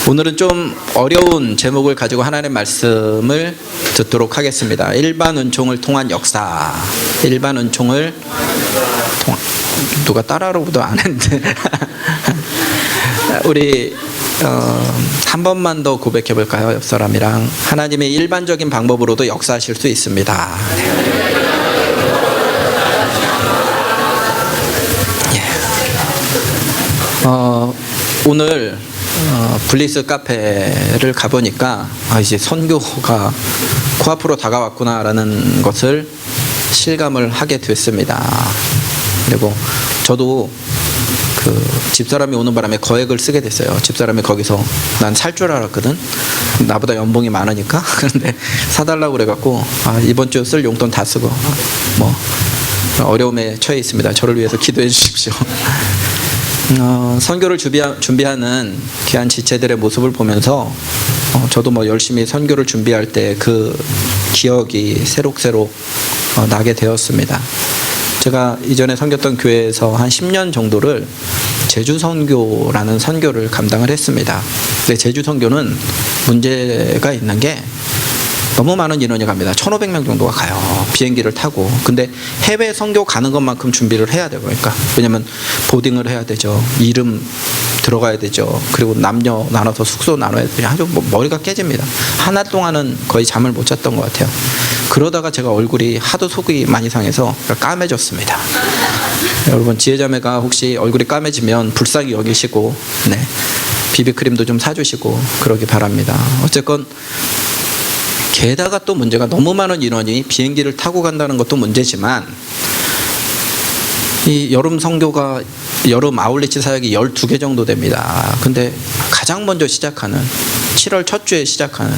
오늘은 좀 어려운 제목을 가지고 하나님의 말씀을 듣도록 하겠습니다. 일반 은총을 통한 역사. 일반 은총을 통한, 누가 따라하고도 안 했는데 우리 한 번만 더 고백해 볼까요? 옆 사람이랑. 하나님의 일반적인 방법으로도 역사하실 수 있습니다. 오늘 블리스 카페를 가보니까 이제 선교가 코앞으로 다가왔구나라는 것을 실감을 하게 됐습니다. 그리고 저도 그 집사람이 오는 바람에 거액을 쓰게 됐어요. 집사람이 거기서 난 살 줄 알았거든. 나보다 연봉이 많으니까. 그런데 사달라고 그래갖고 이번 주 쓸 용돈 다 쓰고 뭐 어려움에 처해 있습니다. 저를 위해서 기도해 주십시오. 선교를 준비하는 귀한 지체들의 모습을 보면서 저도 뭐 열심히 선교를 준비할 때 그 기억이 새록새록 나게 되었습니다. 제가 이전에 섬겼던 교회에서 한 10년 정도를 제주 선교라는 선교를 감당을 했습니다. 근데 제주 선교는 문제가 있는 게 너무 많은 인원이 갑니다. 1,500명 정도가 가요. 비행기를 타고. 근데 해외 선교 가는 것만큼 준비를 해야 돼요. 그러니까 왜냐면 보딩을 해야 되죠. 이름 들어가야 되죠. 그리고 남녀 나눠서 숙소 나눠야 되죠. 아주 머리가 깨집니다. 한 달 동안은 거의 잠을 못 잤던 것 같아요. 그러다가 제가 얼굴이 하도 속이 많이 상해서 까매졌습니다. 여러분 지혜자매가 혹시 얼굴이 까매지면 불쌍히 여기시고 비비크림도 좀 사주시고 그러기 바랍니다. 어쨌건 게다가 또 문제가 너무 많은 인원이 비행기를 타고 간다는 것도 문제지만 이 여름 선교가 여름 아울리치 사역이 12개 정도 됩니다. 근데 가장 먼저 시작하는 7월 첫 주에 시작하는,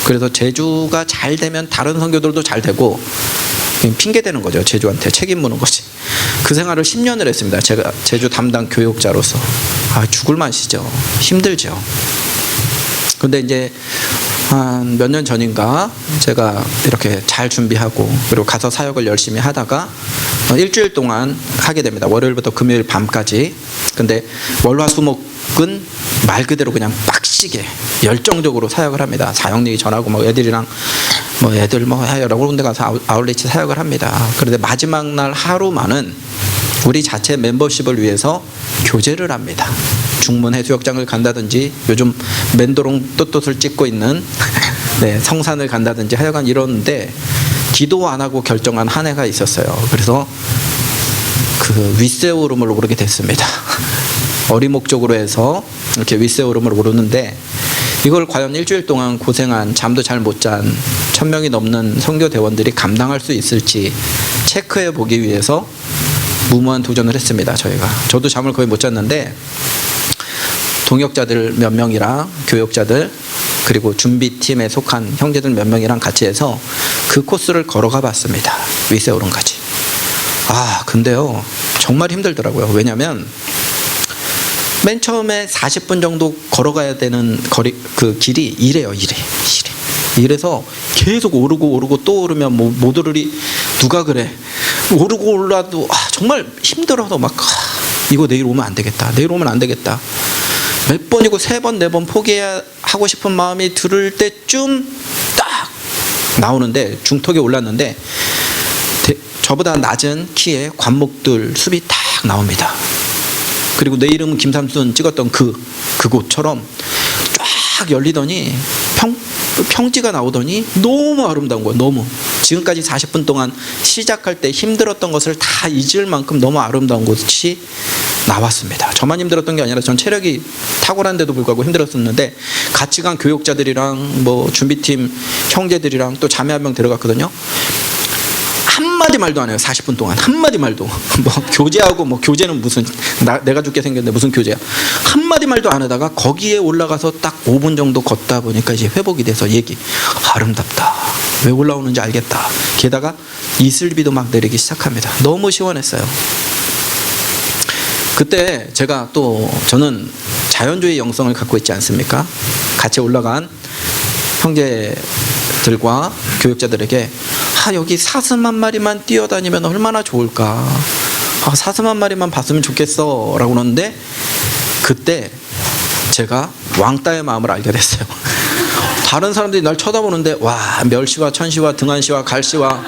그래서 제주가 잘 되면 다른 선교들도 잘 되고 핑계 대는 거죠. 제주한테 책임 묻는 거지. 그 생활을 10년을 했습니다. 제가 제주 담당 교육자로서. 죽을 맛이죠. 힘들죠. 근데 이제 한 몇 년 전인가 제가 이렇게 잘 준비하고 그리고 가서 사역을 열심히 하다가 일주일 동안 하게 됩니다. 월요일부터 금요일 밤까지. 근데 월화수목은 말 그대로 그냥 빡시게 열정적으로 사역을 합니다. 사역리 전하고 뭐 애들이랑 애들 여러 군데 가서 아울리치 사역을 합니다. 그런데 마지막 날 하루만은 우리 자체 멤버십을 위해서 교제를 합니다. 중문 해수욕장을 간다든지 요즘 맨도롱 똠똠을 찍고 있는 성산을 간다든지 하여간 이러는데 기도 안 하고 결정한 한 해가 있었어요. 그래서 그 윗세오름을 오르게 됐습니다. 어리목적으로 해서 이렇게 윗세오름을 오르는데 이걸 과연 일주일 동안 고생한 잠도 잘 못 잔 1,000명이 넘는 선교대원들이 감당할 수 있을지 체크해 보기 위해서 무모한 도전을 했습니다. 저도 잠을 거의 못 잤는데 동역자들 몇 명이랑 교역자들 그리고 준비팀에 속한 형제들 몇 명이랑 같이 해서 그 코스를 걸어가 봤습니다. 윗세오름까지. 근데요 정말 힘들더라고요. 왜냐면 맨 처음에 40분 정도 걸어가야 되는 그 길이 이래요. 이래서 계속 오르고 또 오르면 못 오르리 누가 그래. 오르고 올라도 정말 힘들어서 이거 내일 오면 안 되겠다. 몇 번이고 3번 4번 포기하고 싶은 마음이 들을 때쯤 딱 나오는데 중턱에 올랐는데 저보다 낮은 키의 관목들 숲이 딱 나옵니다. 그리고 내 이름은 김삼순 찍었던 그곳처럼 쫙 열리더니 평지가 나오더니 너무 아름다운 거예요. 너무 지금까지 40분 동안 시작할 때 힘들었던 것을 다 잊을 만큼 너무 아름다운 곳이 나왔습니다. 저만 힘들었던 게 아니라 전 체력이 탁월한데도 불구하고 힘들었었는데 같이 간 교육자들이랑 준비팀 형제들이랑 또 자매 한 명 들어갔거든요. 한마디 말도 안 해요. 40분 동안 한마디 말도. 교제하고 교제는 무슨 내가 죽게 생겼는데 무슨 교제야. 한마디 말도 안 하다가 거기에 올라가서 딱 5분 정도 걷다 보니까 이제 회복이 돼서 아름답다. 왜 올라오는지 알겠다. 게다가 이슬비도 막 내리기 시작합니다. 너무 시원했어요. 그때 제가 저는 자연주의 영성을 갖고 있지 않습니까? 같이 올라간 형제들과 교육자들에게 여기 사슴 한 마리만 뛰어다니면 얼마나 좋을까. 사슴 한 마리만 봤으면 좋겠어 라고 그러는데 그때 제가 왕따의 마음을 알게 됐어요. 다른 사람들이 날 쳐다보는데 와, 멸시와 천시와 등한시와 갈시와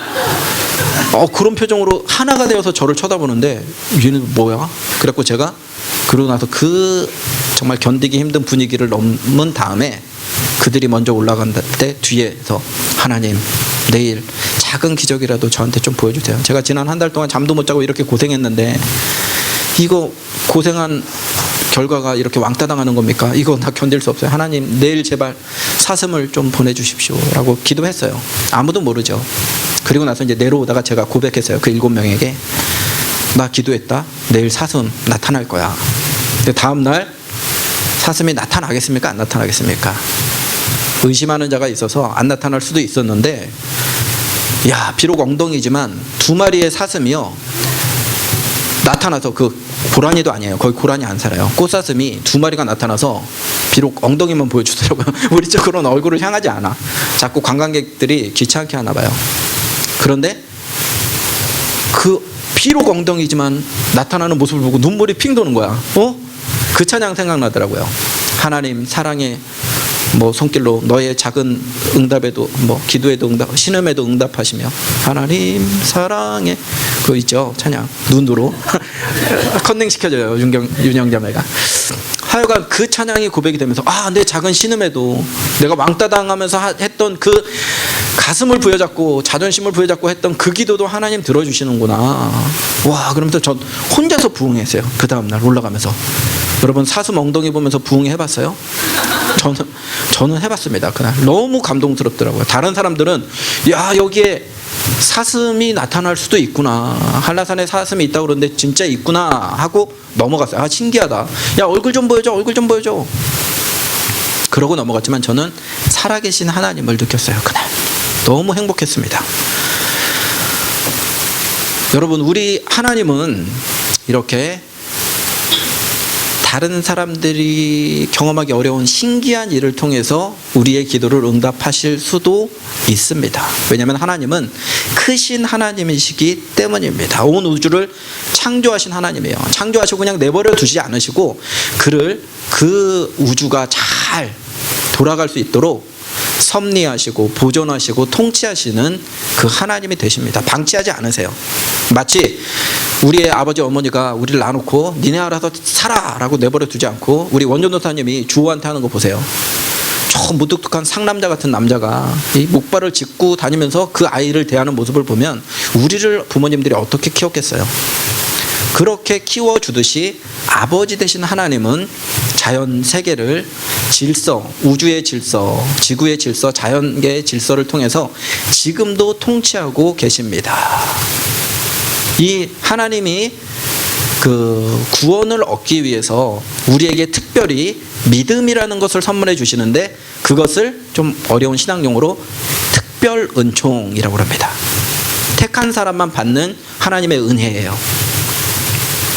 그런 표정으로 하나가 되어서 저를 쳐다보는데 얘는 뭐야? 그래갖고 제가 그러고 나서 그 정말 견디기 힘든 분위기를 넘은 다음에 그들이 먼저 올라간 때 뒤에서 하나님, 내일 작은 기적이라도 저한테 좀 보여주세요. 제가 지난 한 달 동안 잠도 못 자고 이렇게 고생했는데 이거 고생한 결과가 이렇게 왕따 당하는 겁니까? 이거 나 견딜 수 없어요. 하나님, 내일 제발 사슴을 좀 보내주십시오 라고 기도했어요. 아무도 모르죠. 그리고 나서 이제 내려오다가 제가 고백했어요. 그 7명에게 나 기도했다. 내일 사슴 나타날 거야. 근데 다음날 사슴이 나타나겠습니까? 안 나타나겠습니까? 의심하는 자가 있어서 안 나타날 수도 있었는데, 야, 비록 엉덩이지만 2마리의 사슴이요 나타나서, 그 고라니도 아니에요. 거기 고라니 안 살아요. 꽃사슴이 2마리가 나타나서 비록 엉덩이만 보여주더라고요. 우리 쪽으로는 얼굴을 향하지 않아. 자꾸 관광객들이 귀찮게 하나 봐요. 그런데 그 비록 엉덩이지만 나타나는 모습을 보고 눈물이 핑 도는 거야. 그 찬양 생각나더라고요. 하나님 사랑의 손길로 너의 작은 응답에도 기도에도 응답, 신음에도 응답하시며 하나님 사랑의 그거 있죠, 찬양. 눈으로 컨닝 시켜줘요, 윤영자매가. 하여간 그 찬양이 고백이 되면서 내 작은 신음에도 내가 왕따 당하면서 했던 그 가슴을 부여잡고 자존심을 부여잡고 했던 그 기도도 하나님 들어주시는구나. 와, 그러면서 전 혼자서 부응했어요. 그 다음날 올라가면서. 여러분, 사슴 엉덩이 보면서 부응해 해봤어요? 저는 해봤습니다. 그날 너무 감동스럽더라고요. 다른 사람들은 야, 여기에 사슴이 나타날 수도 있구나, 한라산에 사슴이 있다고 그러는데 진짜 있구나 하고 넘어갔어요. 신기하다. 야, 얼굴 좀 보여줘, 얼굴 좀 보여줘. 그러고 넘어갔지만 저는 살아계신 하나님을 느꼈어요. 그날 너무 행복했습니다. 여러분, 우리 하나님은 이렇게 다른 사람들이 경험하기 어려운 신기한 일을 통해서 우리의 기도를 응답하실 수도 있습니다. 왜냐하면 하나님은 크신 하나님이시기 때문입니다. 온 우주를 창조하신 하나님이에요. 창조하시고 그냥 내버려 두지 않으시고 그를 그 우주가 잘 돌아갈 수 있도록 섭리하시고 보존하시고 통치하시는 그 하나님이 되십니다. 방치하지 않으세요. 마치 우리의 아버지 어머니가 우리를 놔놓고 니네 알아서 살아 라고 내버려 두지 않고, 우리 원전도사님이 주호한테 하는 거 보세요. 저 무뚝뚝한 상남자 같은 남자가 이 목발을 짚고 다니면서 그 아이를 대하는 모습을 보면 우리를 부모님들이 어떻게 키웠겠어요. 그렇게 키워주듯이 아버지 되신 하나님은 자연 세계를 질서, 우주의 질서, 지구의 질서, 자연계의 질서를 통해서 지금도 통치하고 계십니다. 이 하나님이 그 구원을 얻기 위해서 우리에게 특별히 믿음이라는 것을 선물해 주시는데, 그것을 좀 어려운 신앙용어로 특별 은총이라고 합니다. 택한 사람만 받는 하나님의 은혜예요.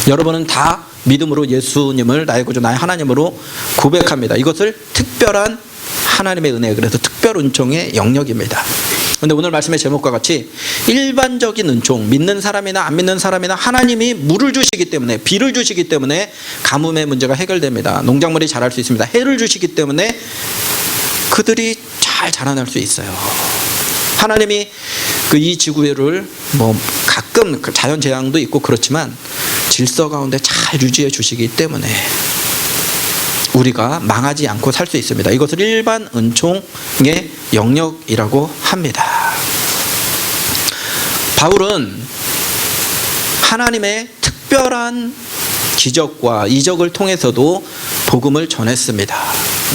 여러분은 다 믿음으로 예수님을 나의 구주, 나의 하나님으로 고백합니다. 이것을 특별한 하나님의 은혜, 그래서 특별 은총의 영역입니다. 그런데 오늘 말씀의 제목과 같이 일반적인 은총, 믿는 사람이나 안 믿는 사람이나 하나님이 물을 주시기 때문에, 비를 주시기 때문에 가뭄의 문제가 해결됩니다. 농작물이 자랄 수 있습니다. 해를 주시기 때문에 그들이 잘 자라날 수 있어요. 하나님이 이 지구를 가끔 자연 재앙도 있고 그렇지만 질서 가운데 잘 유지해 주시기 때문에 우리가 망하지 않고 살 수 있습니다. 이것을 일반 은총의 영역이라고 합니다. 바울은 하나님의 특별한 기적과 이적을 통해서도 복음을 전했습니다.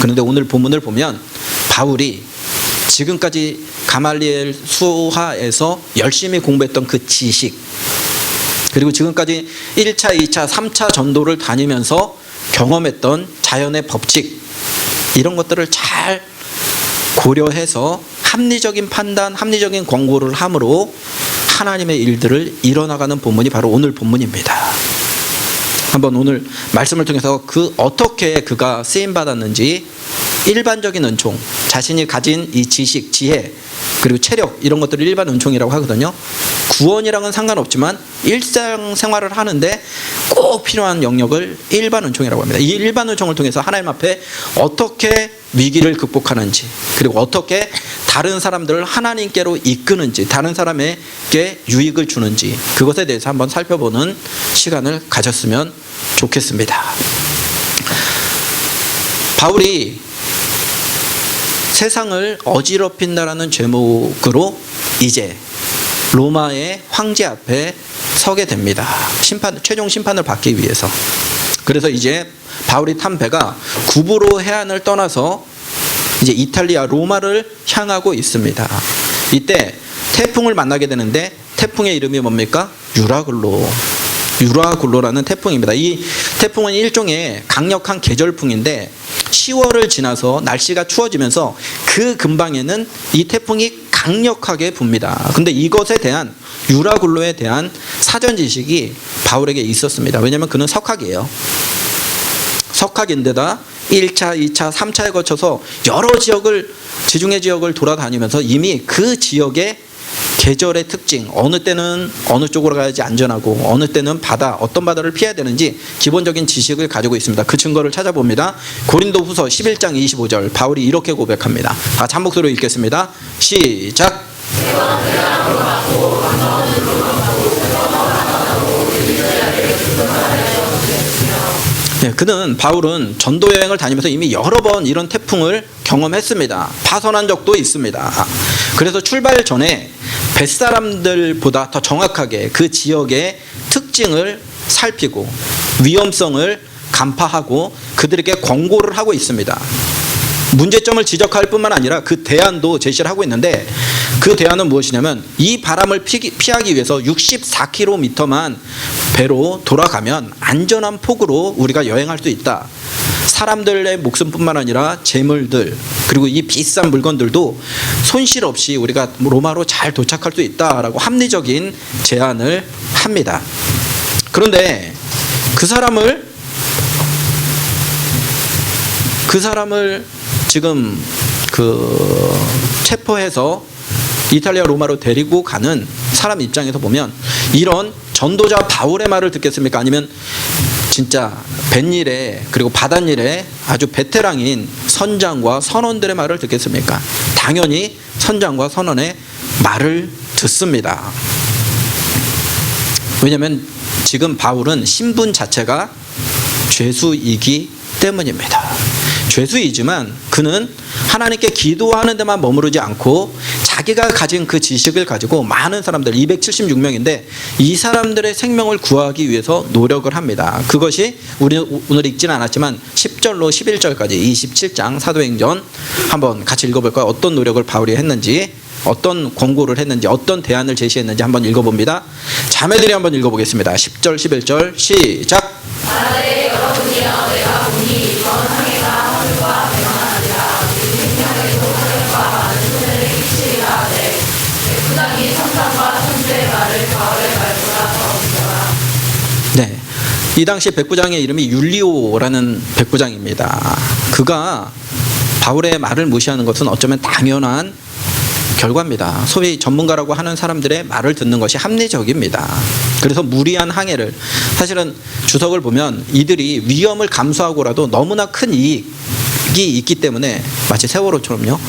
그런데 오늘 본문을 보면 바울이 지금까지 가말리엘 수하에서 열심히 공부했던 그 지식, 그리고 지금까지 1차, 2차, 3차 전도를 다니면서 경험했던 자연의 법칙, 이런 것들을 잘 고려해서 합리적인 판단, 합리적인 권고를 함으로 하나님의 일들을 이뤄나가는 본문이 바로 오늘 본문입니다. 한번 오늘 말씀을 통해서 어떻게 그가 쓰임받았는지 일반적인 은총, 자신이 가진 이 지식, 지혜, 그리고 체력 이런 것들을 일반 은총이라고 하거든요. 구원이랑은 상관없지만 일상생활을 하는데 꼭 필요한 영역을 일반 은총이라고 합니다. 이 일반 은총을 통해서 하나님 앞에 어떻게 위기를 극복하는지, 그리고 어떻게 다른 사람들을 하나님께로 이끄는지, 다른 사람에게 유익을 주는지, 그것에 대해서 한번 살펴보는 시간을 가졌으면 좋겠습니다. 바울이 세상을 어지럽힌다라는 제목으로 이제 로마의 황제 앞에 서게 됩니다. 최종 심판을 받기 위해서. 그래서 이제 바울이 탄 배가 구브로 해안을 떠나서 이제 이탈리아 로마를 향하고 있습니다. 이때 태풍을 만나게 되는데 태풍의 이름이 뭡니까? 유라굴로라는 태풍입니다. 이 태풍은 일종의 강력한 계절풍인데 10월을 지나서 날씨가 추워지면서 그 근방에는 이 태풍이 강력하게 붑니다. 근데 이것에 대한 유라굴로에 대한 사전 지식이 바울에게 있었습니다. 왜냐하면 그는 석학이에요. 석학인데다 1차, 2차, 3차에 거쳐서 여러 지중해 지역을 돌아다니면서 이미 그 지역의 계절의 특징, 어느 때는 어느 쪽으로 가야지 안전하고 어느 때는 어떤 바다를 피해야 되는지 기본적인 지식을 가지고 있습니다. 그 증거를 찾아봅니다. 고린도후서 11장 25절 바울이 이렇게 고백합니다. 한 목소리로 읽겠습니다. 시작. 바울은 전도 여행을 다니면서 이미 여러 번 이런 태풍을 경험했습니다. 파손한 적도 있습니다. 그래서 출발 전에 뱃사람들보다 더 정확하게 그 지역의 특징을 살피고 위험성을 간파하고 그들에게 권고를 하고 있습니다. 문제점을 지적할 뿐만 아니라 그 대안도 제시를 하고 있는데, 그 대안은 무엇이냐면 이 바람을 피하기 위해서 64km만 배로 돌아가면 안전한 폭으로 우리가 여행할 수 있다. 사람들의 목숨뿐만 아니라 재물들, 그리고 이 비싼 물건들도 손실 없이 우리가 로마로 잘 도착할 수 있다라고 합리적인 제안을 합니다. 그런데 그 사람을 지금 체포해서 이탈리아 로마로 데리고 가는 사람 입장에서 보면 이런 전도자 바울의 말을 듣겠습니까? 아니면 진짜 뱃일에 그리고 바닷일에 아주 베테랑인 선장과 선원들의 말을 듣겠습니까? 당연히 선장과 선원의 말을 듣습니다. 왜냐하면 지금 바울은 신분 자체가 죄수이기 때문입니다. 죄수이지만 그는 하나님께 기도하는 데만 머무르지 않고 자기가 가진 그 지식을 가지고 많은 사람들 276명인데 이 사람들의 생명을 구하기 위해서 노력을 합니다. 그것이 우리는 오늘 읽지는 않았지만 10절로 11절까지 27장 사도행전 한번 같이 읽어볼까요? 어떤 노력을 바울이 했는지, 어떤 권고를 했는지, 어떤 대안을 제시했는지 한번 읽어봅니다. 자매들이 한번 읽어보겠습니다. 10절 11절 시작. 여러분이여 내가 보니 이번 항해가 하늘과 배만하리라. 우리 생명의 도전과 많은 손해를 끼치리라 하되 백부장이 천상과 천주의 말을 바울의 말보다 더 엄정하. 네, 이 당시 백부장의 이름이 율리오라는 백부장입니다. 그가 바울의 말을 무시하는 것은 어쩌면 당연한 결과입니다. 소위 전문가라고 하는 사람들의 말을 듣는 것이 합리적입니다. 그래서 무리한 항해를, 사실은 주석을 보면 이들이 위험을 감수하고라도 너무나 큰 이익이 있기 때문에 마치 세월호처럼요,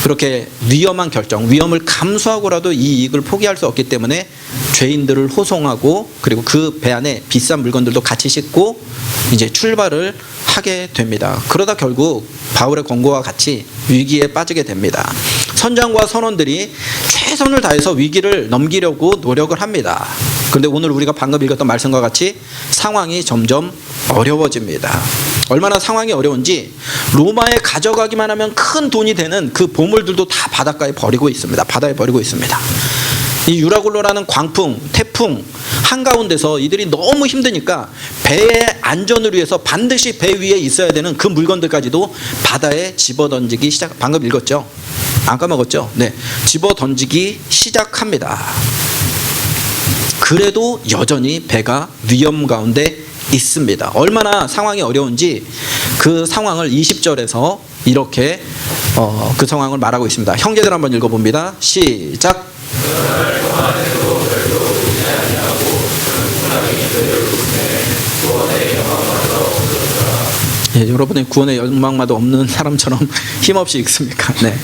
그렇게 위험한 결정, 위험을 감수하고라도 이 이익을 포기할 수 없기 때문에 죄인들을 호송하고 그리고 그 배 안에 비싼 물건들도 같이 싣고 이제 출발을 하게 됩니다. 그러다 결국 바울의 권고와 같이 위기에 빠지게 됩니다. 선장과 선원들이 최선을 다해서 위기를 넘기려고 노력을 합니다. 그런데 오늘 우리가 방금 읽었던 말씀과 같이 상황이 점점 어려워집니다. 얼마나 상황이 어려운지 로마에 가져가기만 하면 큰 돈이 되는 그 보물들도 다 바닷가에 버리고 있습니다. 바다에 버리고 있습니다. 이 유라굴로라는 광풍, 태풍 한가운데서 이들이 너무 힘드니까 배의 안전을 위해서 반드시 배 위에 있어야 되는 그 물건들까지도 바다에 집어던지기 방금 읽었죠? 안 까먹었죠? 네, 집어던지기 시작합니다. 그래도 여전히 배가 위험 가운데 있습니다. 얼마나 상황이 어려운지 그 상황을 20절에서 이렇게 그 상황을 말하고 있습니다. 형제들 한번 읽어봅니다. 시작. 예, 여러분의 구원의 열망마도 없는 사람처럼 힘없이 읽습니까? 네.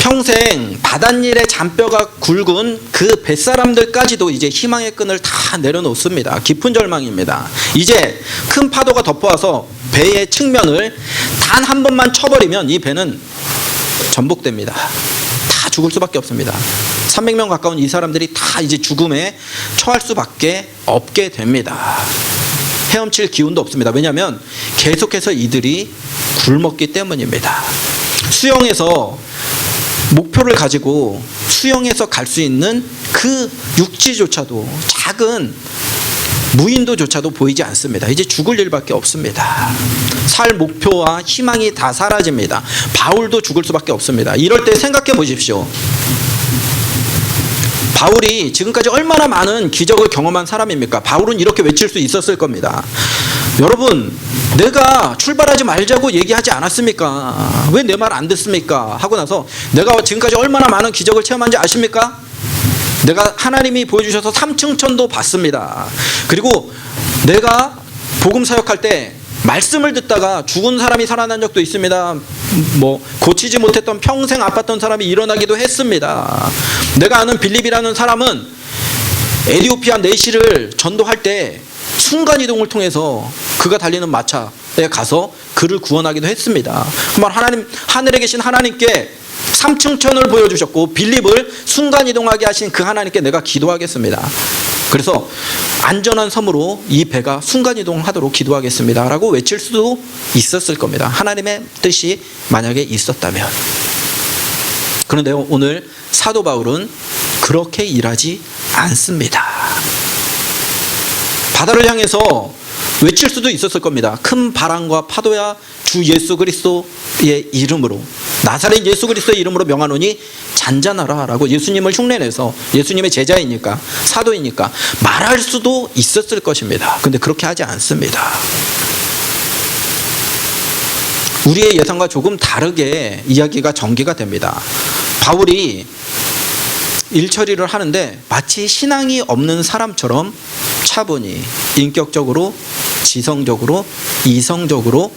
평생 바닷일에 잔뼈가 굵은 그 뱃사람들까지도 이제 희망의 끈을 다 내려놓습니다. 깊은 절망입니다. 이제 큰 파도가 덮어와서 배의 측면을 단 한 번만 쳐버리면 이 배는 전복됩니다. 다 죽을 수밖에 없습니다. 300명 가까운 이 사람들이 다 이제 죽음에 처할 수밖에 없게 됩니다. 헤엄칠 기운도 없습니다. 왜냐하면 계속해서 이들이 굶었기 때문입니다. 수영에서 목표를 가지고 수영해서 갈 수 있는 그 육지조차도, 작은 무인도조차도 보이지 않습니다. 이제 죽을 일밖에 없습니다. 살 목표와 희망이 다 사라집니다. 바울도 죽을 수밖에 없습니다. 이럴 때 생각해 보십시오. 바울이 지금까지 얼마나 많은 기적을 경험한 사람입니까? 바울은 이렇게 외칠 수 있었을 겁니다. 여러분, 내가 출발하지 말자고 얘기하지 않았습니까? 왜 내 말 안 듣습니까? 하고 나서 내가 지금까지 얼마나 많은 기적을 체험한지 아십니까? 내가 하나님이 보여주셔서 3층 천도 봤습니다. 그리고 내가 복음 사역할 때 말씀을 듣다가 죽은 사람이 살아난 적도 있습니다. 고치지 못했던 평생 아팠던 사람이 일어나기도 했습니다. 내가 아는 빌립이라는 사람은 에티오피아 내시를 전도할 때 순간이동을 통해서 그가 달리는 마차에 가서 그를 구원하기도 했습니다. 그말 하나님, 하늘에 계신 하나님께 3층 천을 보여주셨고 빌립을 순간이동하게 하신 그 하나님께 내가 기도하겠습니다. 그래서 안전한 섬으로 이 배가 순간이동하도록 기도하겠습니다 라고 외칠 수도 있었을 겁니다. 하나님의 뜻이 만약에 있었다면. 그런데 오늘 사도 바울은 그렇게 일하지 않습니다. 바다를 향해서 외칠 수도 있었을 겁니다. 큰 바람과 파도야 주 예수 그리스도의 이름으로, 나사렛 예수 그리스도의 이름으로 명하노니 잔잔하라 라고 예수님을 흉내내서, 예수님의 제자이니까, 사도이니까 말할 수도 있었을 것입니다. 근데 그렇게 하지 않습니다. 우리의 예상과 조금 다르게 이야기가 전개가 됩니다. 바울이 일 처리를 하는데 마치 신앙이 없는 사람처럼 차분히, 인격적으로, 지성적으로, 이성적으로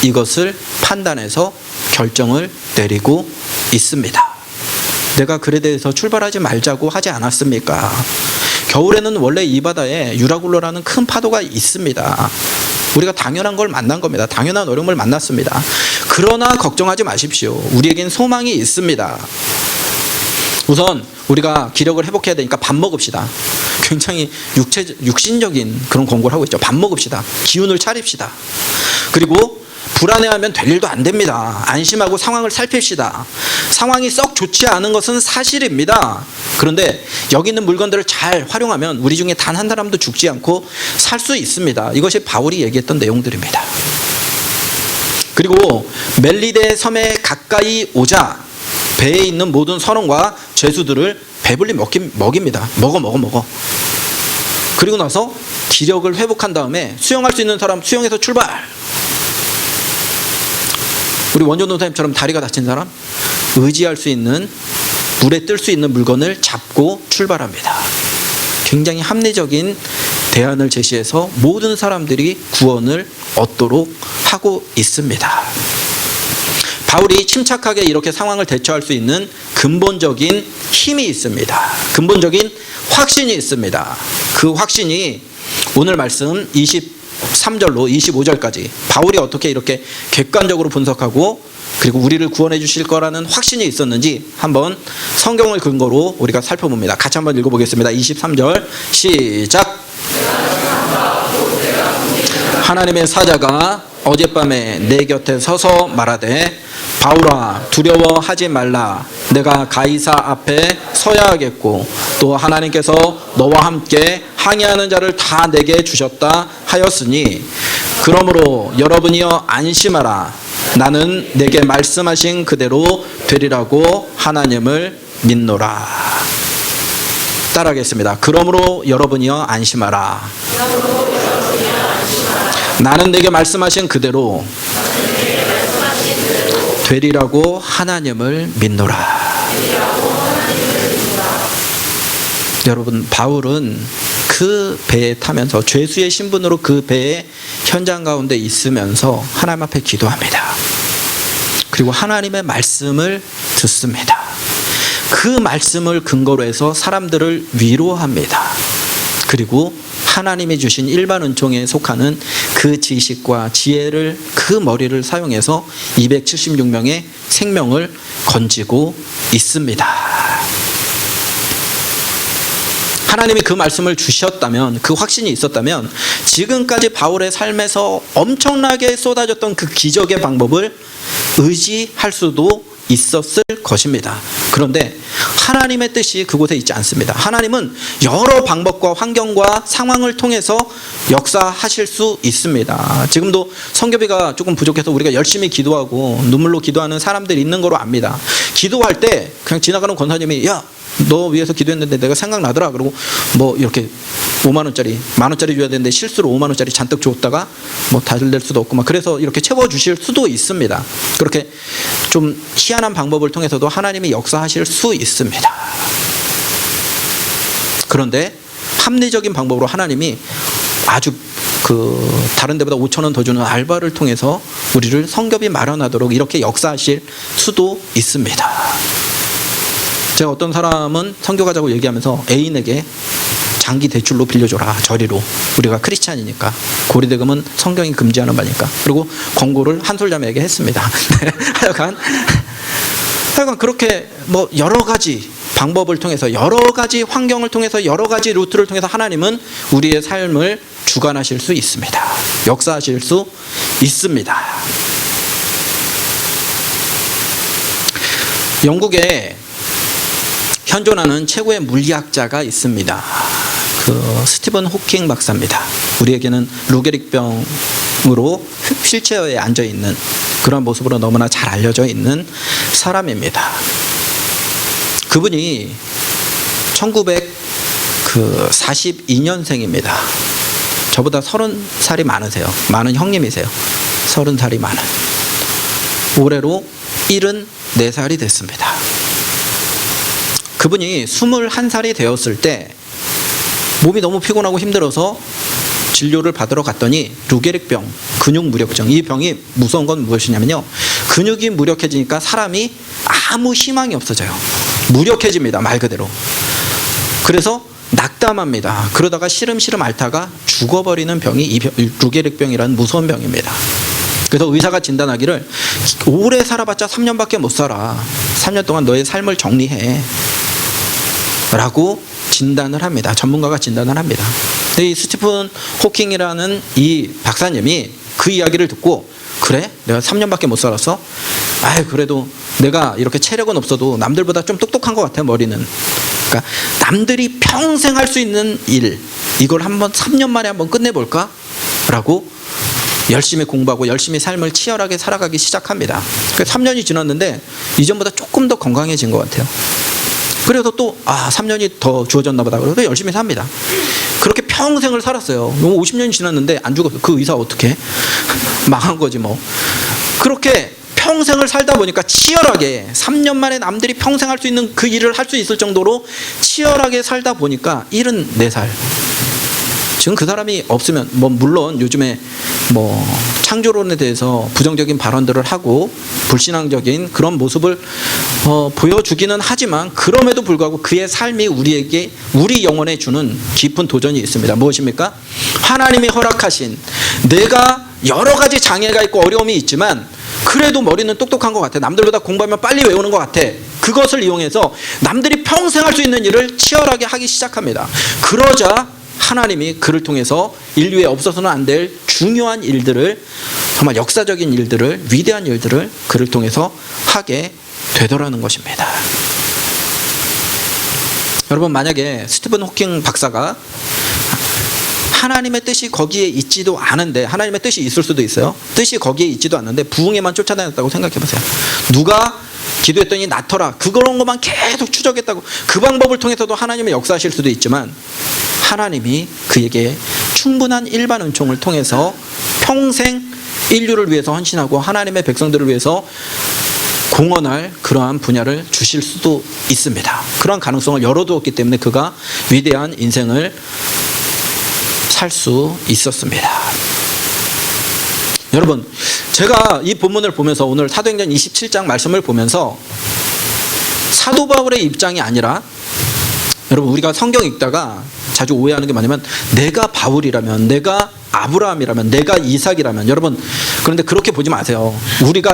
이것을 판단해서 결정을 내리고 있습니다. 내가 글에 대해서 출발하지 말자고 하지 않았습니까? 겨울에는 원래 이 바다에 유라굴로라는 큰 파도가 있습니다. 우리가 당연한 걸 만난 겁니다. 당연한 어려움을 만났습니다. 그러나 걱정하지 마십시오. 우리에겐 소망이 있습니다. 우선 우리가 기력을 회복해야 되니까 밥 먹읍시다. 굉장히 육신적인 그런 권고를 하고 있죠. 밥 먹읍시다. 기운을 차립시다. 그리고 불안해하면 될 일도 안 됩니다. 안심하고 상황을 살핍시다. 상황이 썩 좋지 않은 것은 사실입니다. 그런데 여기 있는 물건들을 잘 활용하면 우리 중에 단 한 사람도 죽지 않고 살 수 있습니다. 이것이 바울이 얘기했던 내용들입니다. 그리고 멜리데 섬에 가까이 오자 배에 있는 모든 선원과 죄수들을 배불리 먹입니다. 먹어. 그리고 나서 기력을 회복한 다음에 수영할 수 있는 사람 수영해서 출발. 우리 원전도사님처럼 다리가 다친 사람 의지할 수 있는, 물에 뜰 수 있는 물건을 잡고 출발합니다. 굉장히 합리적인 대안을 제시해서 모든 사람들이 구원을 얻도록 하고 있습니다. 바울이 침착하게 이렇게 상황을 대처할 수 있는 근본적인 힘이 있습니다. 근본적인 확신이 있습니다. 그 확신이 오늘 말씀 23절로 25절까지 바울이 어떻게 이렇게 객관적으로 분석하고 그리고 우리를 구원해 주실 거라는 확신이 있었는지 한번 성경을 근거로 우리가 살펴봅니다. 같이 한번 읽어보겠습니다. 23절 시작. 하나님의 사자가 어젯밤에 내 곁에 서서 말하되 바울아 두려워하지 말라. 내가 가이사 앞에 서야 하겠고 또 하나님께서 너와 함께 항의하는 자를 다 내게 주셨다 하였으니 그러므로 여러분이여 안심하라. 나는 내게 말씀하신 그대로 되리라고 하나님을 믿노라. 따라하겠습니다. 그러므로 여러분이여 안심하라. 나는 내게 말씀하신 그대로 되리라고 하나님을 믿노라. 여러분, 바울은 그 배에 타면서 죄수의 신분으로 그 배의 현장 가운데 있으면서 하나님 앞에 기도합니다. 그리고 하나님의 말씀을 듣습니다. 그 말씀을 근거로 해서 사람들을 위로합니다. 그리고 하나님이 주신 일반 은총에 속하는 그 지식과 지혜를, 그 머리를 사용해서 276명의 생명을 건지고 있습니다. 하나님이 그 말씀을 주셨다면, 그 확신이 있었다면 지금까지 바울의 삶에서 엄청나게 쏟아졌던 그 기적의 방법을 의지할 수도 있었을 것입니다. 그런데 하나님의 뜻이 그곳에 있지 않습니다. 하나님은 여러 방법과 환경과 상황을 통해서 역사하실 수 있습니다. 지금도 성교비가 조금 부족해서 우리가 열심히 기도하고 눈물로 기도하는 사람들이 있는 거로 압니다. 기도할 때 그냥 지나가는 권사님이 야, 너 위해서 기도했는데 내가 생각나더라. 그리고 뭐 이렇게 5만 원짜리, 만 원짜리 줘야 되는데 실수로 5만 원짜리 잔뜩 줬다가 뭐 다 낼 수도 없고 막 그래서 이렇게 채워주실 수도 있습니다. 그렇게 좀 희한한 방법을 통해서도 하나님이 역사하실 수 있습니다. 그런데 합리적인 방법으로 하나님이 아주 다른 데보다 5,000원 더 주는 알바를 통해서 우리를 성교비 마련하도록 이렇게 역사하실 수도 있습니다. 제가 어떤 사람은 선교 가자고 얘기하면서 애인에게 장기 대출로 빌려줘라, 저리로. 우리가 크리스찬이니까, 고리대금은 성경이 금지하는 바니까. 그리고 권고를 한솔자매에게 했습니다. 하여간 그렇게 뭐 여러 가지 방법을 통해서, 여러 가지 환경을 통해서, 여러 가지 루트를 통해서 하나님은 우리의 삶을 주관하실 수 있습니다. 역사하실 수 있습니다. 영국에 현존하는 최고의 물리학자가 있습니다. 스티븐 호킹 박사입니다. 우리에게는 루게릭병으로 휠체어에 앉아 있는 그런 모습으로 너무나 잘 알려져 있는 사람입니다. 그분이 1942년생입니다. 저보다 30살이 많으세요. 많은 형님이세요. 30살이 많은. 올해로 74살이 됐습니다. 그분이 21살이 되었을 때 몸이 너무 피곤하고 힘들어서 진료를 받으러 갔더니 루게릭병, 근육무력증, 이 병이 무서운 건 무엇이냐면요, 근육이 무력해지니까 사람이 아무 희망이 없어져요. 무력해집니다, 말 그대로. 그래서 낙담합니다. 그러다가 시름시름 앓다가 죽어버리는 병이 이 루게릭병이라는 무서운 병입니다. 그래서 의사가 진단하기를 오래 살아봤자 3년밖에 못 살아. 3년 동안 너의 삶을 정리해 라고 진단을 합니다. 전문가가 진단을 합니다. 이 스티븐 호킹이라는 이 박사님이 그 이야기를 듣고, 그래? 내가 3년밖에 못 살았어? 그래도 내가 이렇게 체력은 없어도 남들보다 좀 똑똑한 것 같아, 머리는. 그러니까 남들이 평생 할 수 있는 일, 이걸 한번 3년 만에 한번 끝내볼까? 라고 열심히 공부하고 열심히 삶을 치열하게 살아가기 시작합니다. 3년이 지났는데 이전보다 조금 더 건강해진 것 같아요. 그래서 또 3년이 더 주어졌나 보다. 그래서 열심히 삽니다. 그렇게 평생을 살았어요. 50년이 지났는데 안 죽었어. 그 의사 어떻게? 망한 거지 뭐. 그렇게 평생을 살다 보니까 치열하게 3년 만에 남들이 평생 할 수 있는 그 일을 할 수 있을 정도로 치열하게 살다 보니까 74살. 지금 그 사람이 없으면 물론 요즘에 창조론에 대해서 부정적인 발언들을 하고 불신앙적인 그런 모습을 보여주기는 하지만, 그럼에도 불구하고 그의 삶이 우리에게, 우리 영혼에 주는 깊은 도전이 있습니다. 무엇입니까? 하나님이 허락하신, 내가 여러 가지 장애가 있고 어려움이 있지만 그래도 머리는 똑똑한 것 같아, 남들보다 공부하면 빨리 외우는 것 같아, 그것을 이용해서 남들이 평생 할 수 있는 일을 치열하게 하기 시작합니다. 그러자 하나님이 그를 통해서 인류에 없어서는 안 될 중요한 일들을, 정말 역사적인 일들을, 위대한 일들을 그를 통해서 하게 되더라는 것입니다. 여러분, 만약에 스티븐 호킹 박사가 하나님의 뜻이 거기에 있지도 않은데, 하나님의 뜻이 있을 수도 있어요. 뜻이 거기에 있지도 않는데 부흥에만 쫓아다녔다고 생각해 보세요. 누가 기도했더니 낫더라, 그런 것만 계속 추적했다고, 그 방법을 통해서도 하나님의 역사하실 수도 있지만, 하나님이 그에게 충분한 일반 은총을 통해서 평생 인류를 위해서 헌신하고 하나님의 백성들을 위해서 공헌할 그러한 분야를 주실 수도 있습니다. 그러한 가능성을 열어두었기 때문에 그가 위대한 인생을 살 수 있었습니다. 여러분, 제가 이 본문을 보면서 오늘 사도행전 27장 말씀을 보면서 사도 바울의 입장이 아니라, 여러분 우리가 성경 읽다가 자주 오해하는 게 뭐냐면 내가 바울이라면, 내가 아브라함이라면, 내가 이삭이라면, 여러분 그런데 그렇게 보지 마세요. 우리가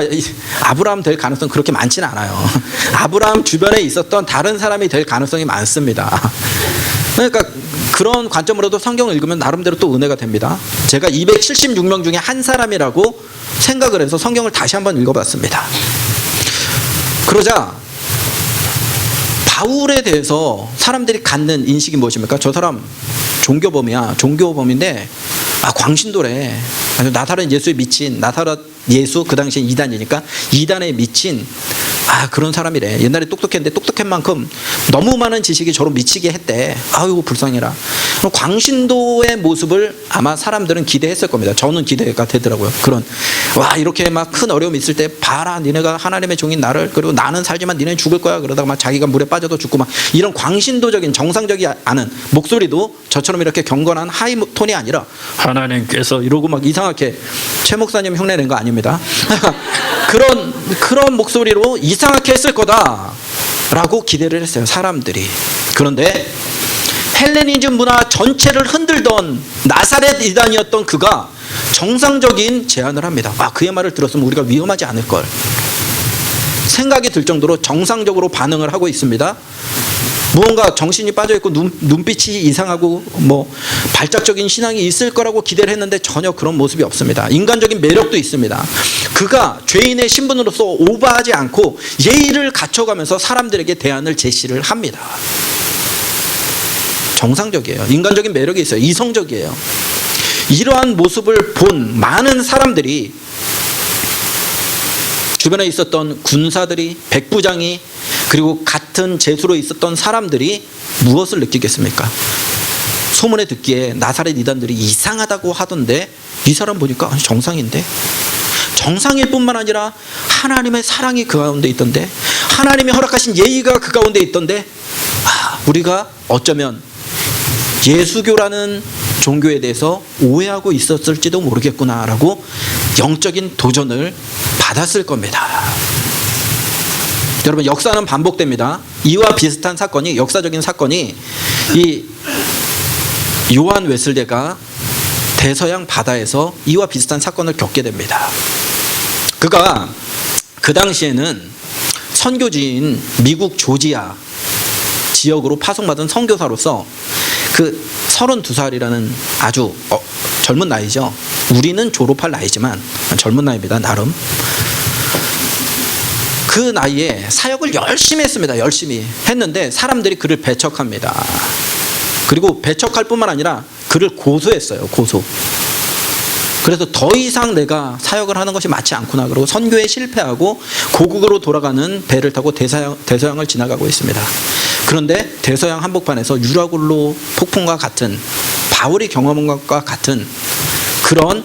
아브라함 될 가능성 그렇게 많지는 않아요. 아브라함 주변에 있었던 다른 사람이 될 가능성이 많습니다. 그러니까 그런 관점으로도 성경을 읽으면 나름대로 또 은혜가 됩니다. 제가 276명 중에 한 사람이라고 생각을 해서 성경을 다시 한번 읽어봤습니다. 그러자 바울에 대해서 사람들이 갖는 인식이 무엇입니까? 저 사람 종교범이야. 종교범인데 광신도래. 나사렛 예수에 미친, 나사렛 예수, 그 당시엔 이단이니까 이단에 미친 그런 사람이래. 옛날에 똑똑했는데 똑똑한 만큼 너무 많은 지식이 저로 미치게 했대. 아유 불쌍해라. 광신도의 모습을 아마 사람들은 기대했을 겁니다. 저는 기대가 되더라고요. 그런 이렇게 막 큰 어려움이 있을 때 봐라, 니네가 하나님의 종인 나를, 그리고 나는 살지만 니네는 죽을 거야. 그러다가 막 자기가 물에 빠져도 죽고 막 이런 광신도적인 정상적이 않은 목소리도 저처럼 이렇게 경건한 하이 톤이 아니라 하나님께서 이러고 막 이상하게 최 목사님 흉내 낸 거 아닙니다. 그런 목소리로 이상하게 했을 거다라고 기대를 했어요, 사람들이. 그런데 헬레니즘 문화 전체를 흔들던 나사렛 이단이었던 그가 정상적인 제안을 합니다. 그의 말을 들었으면 우리가 위험하지 않을 걸 생각이 들 정도로 정상적으로 반응을 하고 있습니다. 무언가 정신이 빠져있고 눈빛이 이상하고 발작적인 신앙이 있을 거라고 기대를 했는데 전혀 그런 모습이 없습니다. 인간적인 매력도 있습니다. 그가 죄인의 신분으로서 오버하지 않고 예의를 갖춰가면서 사람들에게 대안을 제시를 합니다. 정상적이에요. 인간적인 매력이 있어요. 이성적이에요. 이러한 모습을 본 많은 사람들이, 주변에 있었던 군사들이, 백부장이, 그리고 같은 제수로 있었던 사람들이 무엇을 느끼겠습니까? 소문에 듣기에 나사렛 이단들이 이상하다고 하던데 이 사람 보니까 정상인데, 정상일 뿐만 아니라 하나님의 사랑이 그 가운데 있던데, 하나님이 허락하신 예의가 그 가운데 있던데, 우리가 어쩌면 예수교라는 종교에 대해서 오해하고 있었을지도 모르겠구나라고 영적인 도전을 받았을 겁니다. 여러분, 역사는 반복됩니다. 이와 비슷한 사건이, 역사적인 사건이, 이 요한 웨슬레가 대서양 바다에서 이와 비슷한 사건을 겪게 됩니다. 그가 그 당시에는 선교지인 미국 조지아 지역으로 파송받은 선교사로서 그 32살이라는 아주 젊은 나이죠. 우리는 졸업할 나이지만 젊은 나이입니다. 나름. 그 나이에 사역을 열심히 했습니다. 열심히 했는데 사람들이 그를 배척합니다. 그리고 배척할 뿐만 아니라 그를 고소했어요. 고소. 그래서 더 이상 내가 사역을 하는 것이 맞지 않구나. 그러고 선교에 실패하고 고국으로 돌아가는 배를 타고 대서양을 지나가고 있습니다. 그런데 대서양 한복판에서 유라굴로 폭풍과 같은, 바울이 경험한 것과 같은 그런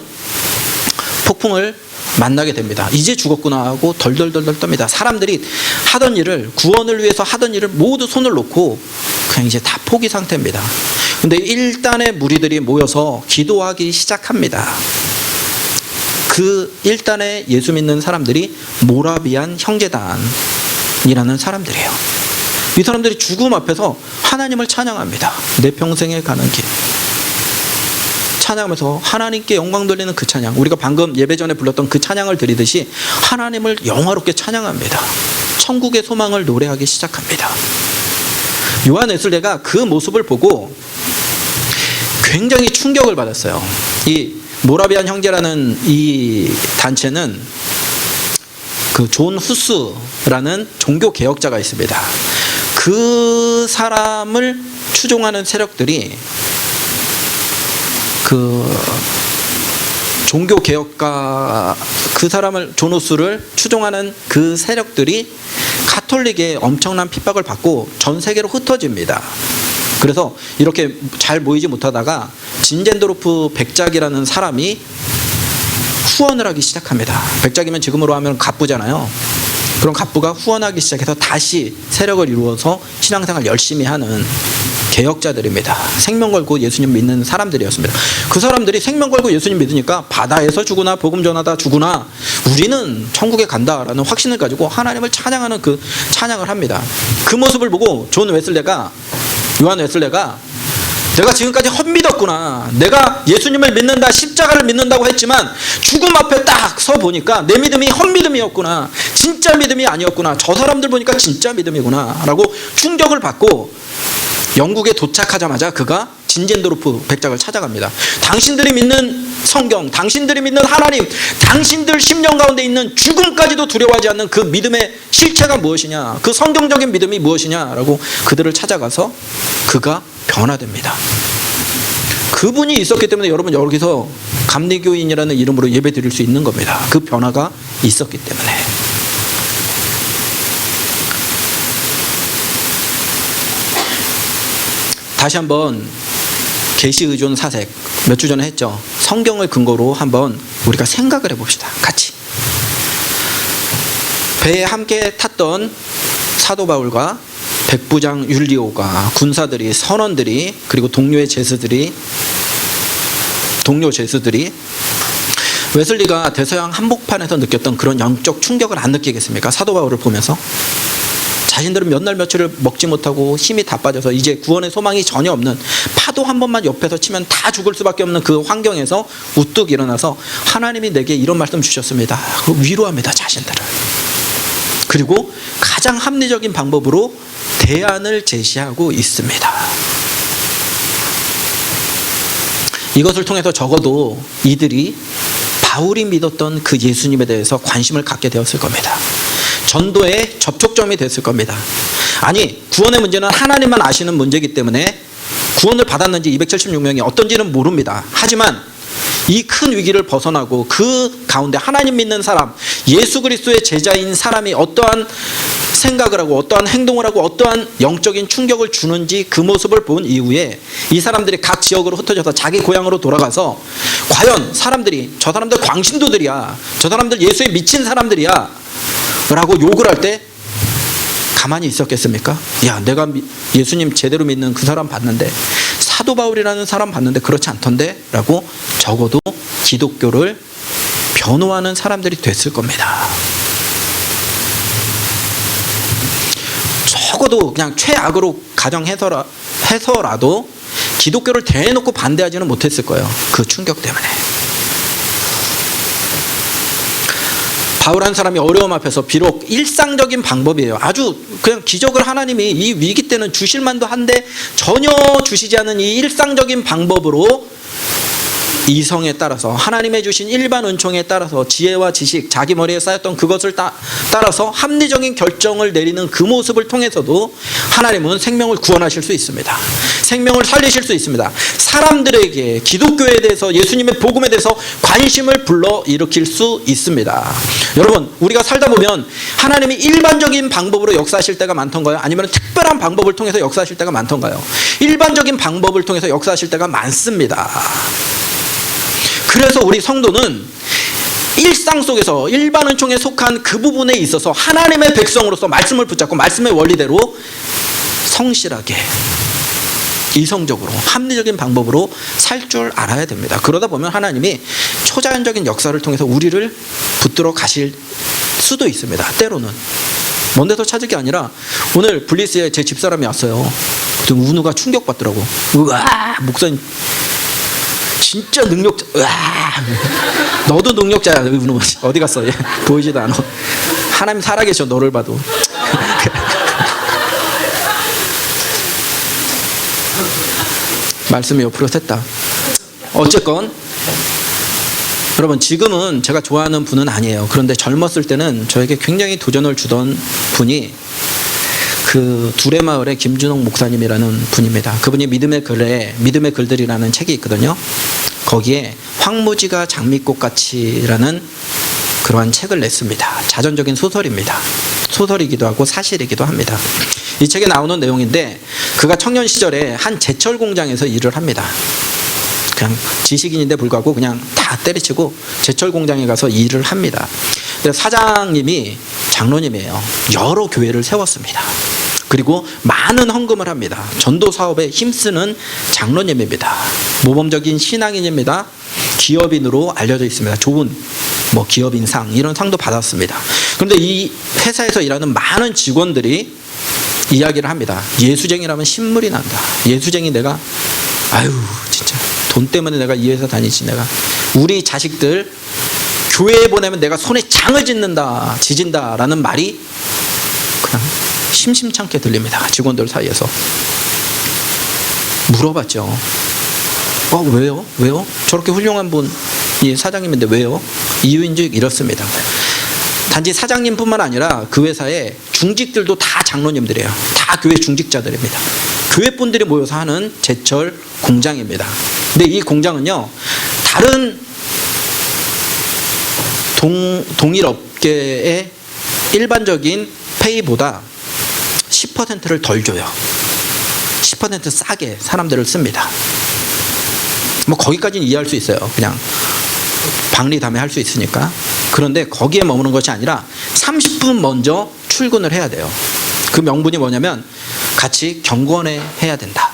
폭풍을 만나게 됩니다. 이제 죽었구나 하고 덜덜덜덜 떱니다. 사람들이 하던 일을, 구원을 위해서 하던 일을 모두 손을 놓고 그냥 이제 다 포기 상태입니다. 근데 일단의 무리들이 모여서 기도하기 시작합니다. 그 일단의 예수 믿는 사람들이 모라비안 형제단이라는 사람들이에요. 이 사람들이 죽음 앞에서 하나님을 찬양합니다. 내 평생에 가는 길. 찬양하면서 하나님께 영광 돌리는 그 찬양, 우리가 방금 예배 전에 불렀던 그 찬양을 드리듯이 하나님을 영화롭게 찬양합니다. 천국의 소망을 노래하기 시작합니다. 요한 웨슬레가 그 모습을 보고 굉장히 충격을 받았어요. 이 모라비안 형제라는 이 단체는 그 존 후스라는 종교 개혁자가 있습니다. 그 사람을 추종하는 세력들이, 그 종교 개혁가, 그 사람을, 존 후스를 추종하는 그 세력들이 가톨릭에 엄청난 핍박을 받고 전 세계로 흩어집니다. 그래서 이렇게 잘 모이지 못하다가 진젠도르프 백작이라는 사람이 후원을 하기 시작합니다. 백작이면 지금으로 하면 갑부잖아요. 그런 갑부가 후원하기 시작해서 다시 세력을 이루어서 신앙생활 열심히 하는 개혁자들입니다. 생명 걸고 예수님 믿는 사람들이었습니다. 그 사람들이 생명 걸고 예수님 믿으니까 바다에서 죽으나 복음 전하다 죽으나 우리는 천국에 간다라는 확신을 가지고 하나님을 찬양하는 그 찬양을 합니다. 그 모습을 보고 요한 웨슬레가 내가 지금까지 헛믿었구나. 내가 예수님을 믿는다, 십자가를 믿는다고 했지만 죽음 앞에 딱 서 보니까 내 믿음이 헛믿음이었구나. 진짜 믿음이 아니었구나. 저 사람들 보니까 진짜 믿음이구나 라고 충격을 받고 영국에 도착하자마자 그가 진젠도르프 백작을 찾아갑니다. 당신들이 믿는 성경, 당신들이 믿는 하나님, 당신들 심령 가운데 있는 죽음까지도 두려워하지 않는 그 믿음의 실체가 무엇이냐, 그 성경적인 믿음이 무엇이냐라고 그들을 찾아가서 그가 변화됩니다. 그분이 있었기 때문에 여러분 여기서 감리교인이라는 이름으로 예배 드릴 수 있는 겁니다. 그 변화가 있었기 때문에. 다시 한번 계시 의존 사색 몇 주 전에 했죠. 성경을 근거로 한번 우리가 생각을 해봅시다. 같이. 배에 함께 탔던 사도 바울과 백부장 율리오가, 군사들이, 선원들이, 그리고 동료 제수들이 웨슬리가 대서양 한복판에서 느꼈던 그런 영적 충격을 안 느끼겠습니까? 사도 바울을 보면서 자신들은 몇 날 며칠을 먹지 못하고 힘이 다 빠져서 이제 구원의 소망이 전혀 없는, 파도 한 번만 옆에서 치면 다 죽을 수밖에 없는 그 환경에서 우뚝 일어나서 하나님이 내게 이런 말씀 주셨습니다. 위로합니다, 자신들을. 그리고 가장 합리적인 방법으로 대안을 제시하고 있습니다. 이것을 통해서 적어도 이들이 바울이 믿었던 그 예수님에 대해서 관심을 갖게 되었을 겁니다. 전도의 접촉점이 됐을 겁니다. 아니, 구원의 문제는 하나님만 아시는 문제이기 때문에 구원을 받았는지 276명이 어떤지는 모릅니다. 하지만 이 큰 위기를 벗어나고 그 가운데 하나님 믿는 사람, 예수 그리스도의 제자인 사람이 어떠한 생각을 하고 어떠한 행동을 하고 어떠한 영적인 충격을 주는지 그 모습을 본 이후에 이 사람들이 각 지역으로 흩어져서 자기 고향으로 돌아가서 과연 사람들이 저 사람들 광신도들이야, 저 사람들 예수에 미친 사람들이야 라고 욕을 할 때 가만히 있었겠습니까? 야, 내가 예수님 제대로 믿는 그 사람 봤는데, 사도 바울이라는 사람 봤는데 그렇지 않던데? 라고 적어도 기독교를 변호하는 사람들이 됐을 겁니다. 적어도 그냥 최악으로 가정해서라도 기독교를 대놓고 반대하지는 못했을 거예요. 그 충격 때문에. 바울 한 사람이 어려움 앞에서 비록 일상적인 방법이에요. 아주 그냥 기적을 하나님이 이 위기 때는 주실 만도 한데 전혀 주시지 않은 이 일상적인 방법으로 이성에 따라서, 하나님의 주신 일반 은총에 따라서, 지혜와 지식, 자기 머리에 쌓였던 그것을 따라서 합리적인 결정을 내리는 그 모습을 통해서도 하나님은 생명을 구원하실 수 있습니다. 생명을 살리실 수 있습니다. 사람들에게 기독교에 대해서, 예수님의 복음에 대해서 관심을 불러일으킬 수 있습니다. 여러분, 우리가 살다 보면 하나님이 일반적인 방법으로 역사하실 때가 많던가요? 아니면 특별한 방법을 통해서 역사하실 때가 많던가요? 일반적인 방법을 통해서 역사하실 때가 많습니다. 그래서 우리 성도는 일상 속에서 일반 은총에 속한 그 부분에 있어서 하나님의 백성으로서 말씀을 붙잡고 말씀의 원리대로 성실하게, 이성적으로, 합리적인 방법으로 살 줄 알아야 됩니다. 그러다 보면 하나님이 초자연적인 역사를 통해서 우리를 붙들어 가실 수도 있습니다. 때로는 먼 데서 찾을 게 아니라, 오늘 블리스에 제 집사람이 왔어요. 운우가 충격받더라고. 우와, 목사님 진짜 능력자. 으아, 너도 능력자야. 어디 갔어? 얘 보이지도 않아. 하나님 살아계셔, 너를 봐도. 말씀이 옆으로 샜다. 어쨌건 여러분, 지금은 제가 좋아하는 분은 아니에요. 그런데 젊었을 때는 저에게 굉장히 도전을 주던 분이 그 두레마을의 김준홍 목사님이라는 분입니다. 그분이 믿음의 글들이라는 책이 있거든요. 거기에 황무지가 장미꽃같이라는 그러한 책을 냈습니다. 자전적인 소설입니다. 소설이기도 하고 사실이기도 합니다. 이 책에 나오는 내용인데, 그가 청년 시절에 한 제철 공장에서 일을 합니다. 그냥 지식인인데 불구하고 그냥 다 때려치고 제철 공장에 가서 일을 합니다. 사장님이 장로님이에요. 여러 교회를 세웠습니다. 그리고 많은 헌금을 합니다. 전도 사업에 힘쓰는 장로님입니다. 모범적인 신앙인입니다. 기업인으로 알려져 있습니다. 좋은 기업인상 이런 상도 받았습니다. 그런데 이 회사에서 일하는 많은 직원들이 이야기를 합니다. 예수쟁이라면 신물이 난다. 예수쟁이 내가 진짜 돈 때문에 내가 이 회사 다니지. 내가 우리 자식들 교회에 보내면 내가 손에 장을 지진다라는 말이 그냥 심심찮게 들립니다. 직원들 사이에서. 물어봤죠. 왜요? 저렇게 훌륭한 분이 사장님인데 왜요? 이유인즉 이렇습니다. 단지 사장님뿐만 아니라 그 회사의 중직들도 다 장로님들이에요. 다 교회 중직자들입니다. 교회 분들이 모여서 하는 제철 공장입니다. 근데 이 공장은요, 다른 동일 업계의 일반적인 페이보다 10%를 덜 줘요. 10% 싸게 사람들을 씁니다. 거기까지는 이해할 수 있어요. 그냥 박리담회 할 수 있으니까. 그런데 거기에 머무는 것이 아니라 30분 먼저 출근을 해야 돼요. 그 명분이 뭐냐면 같이 경건회 해야 된다.